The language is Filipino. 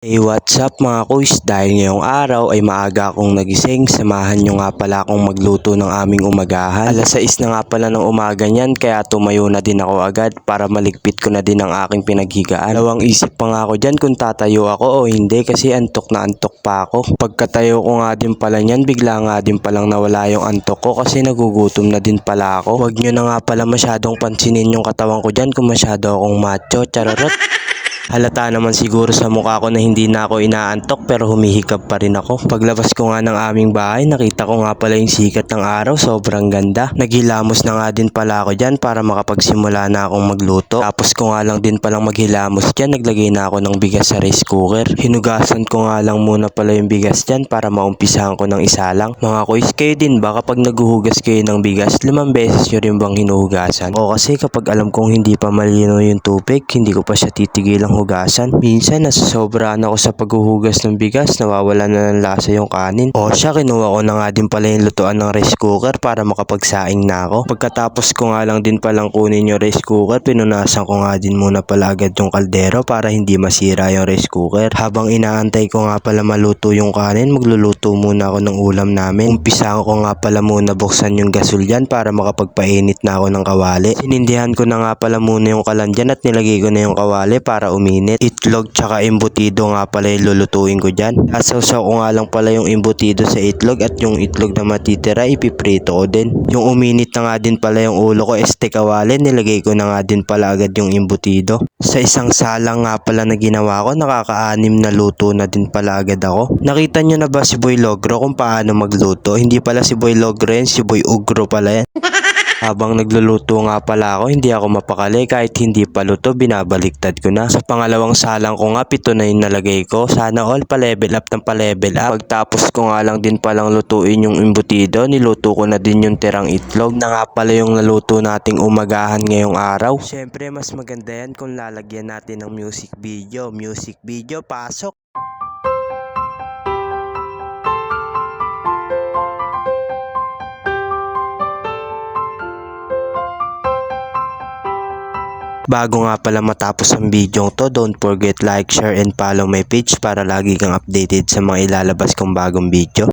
Hey, what's up mga kuys? Dahil ngayong araw ay maaga akong nagising, samahan nyo nga pala akong magluto ng aming umagahan. Alas 6 na nga pala ng umaga niyan, kaya tumayo na din ako agad para maligpit ko na din ang aking pinaghigaan. Dalawang isip pa nga ako dyan kung tatayo ako o hindi kasi antok na antok pa ako. Pagkatayo ko nga din pala niyan, bigla nga din palang nawala yung antok ko kasi nagugutom na din pala ako. Huwag nyo na nga pala masyadong pansinin yung katawan ko dyan kung masyado akong macho, chararot. Halata naman siguro sa mukha ko na hindi na ako inaantok pero humihikab pa rin ako. Paglabas ko nga ng aming bahay, nakita ko nga pala yung sikat ng araw, sobrang ganda. Naghilamos na nga din pala ako dyan para makapagsimula na akong magluto. Tapos ko nga lang din palang maghilamos dyan, naglagay na ako ng bigas sa rice cooker. Hinugasan ko nga lang muna pala yung bigas dyan para maumpisahan ko ng isa lang. Mga kuys, kayo din ba kapag naghuhugas kayo ng bigas, 5 beses nyo rin bang hinuhugasan? O kasi kapag alam kong hindi pa malino yung tubig, hindi ko pa siya titigilang hugasan. Minsan nasasobrahan ako sa paghuhugas ng bigas, nawawala na ng lasa yung kanin. O siya, kinuha ko na nga din pala yung lutuan ng rice cooker para makapagsaing na ako. Pagkatapos ko nga lang din palang kunin yung rice cooker, pinunasan ko nga din muna pala agad yung kaldero para hindi masira yung rice cooker. Habang inaantay ko nga pala maluto yung kanin, magluluto muna ako ng ulam namin. Umpisahan ko nga pala muna buksan yung gasol dyan para makapagpainit na ako ng kawali. Sinindihan ko na nga pala muna yung kalan dyan at nilagay ko na yung kawali para uminit. Itlog tsaka embutido nga pala yung lulutuin ko dyan. Sasaw ko nga lang pala yung embutido sa itlog at yung itlog na matitira ipiprito ko din. Yung uminit na nga din pala yung ulo ko kawali, nilagay ko na nga din pala agad yung embutido. Sa isang salang nga pala na ginawa ko, nakaka-6 na luto na din pala agad ako. Nakita nyo na ba si Boy Logro kung paano magluto? Hindi pala si Boy Logro yan, si Boy Ugro pala yan. Habang nagluluto nga pala ako, hindi ako mapakali, kahit hindi pa luto, binabaliktad ko na. Sa pangalawang salang ko nga, 7 na yung nalagay ko. Sana all pa-level up ng pa-level up. Pagtapos ko nga lang din palang lutuin yung embutido, niluto ko na din yung tirang itlog na nga pala yung naluto nating umagahan ngayong araw. Syempre, mas maganda yan kung lalagyan natin ng music video. Music video, pasok! Bago nga pala matapos ang video to, don't forget like, share, and follow my page para lagi kang updated sa mga ilalabas kong bagong video.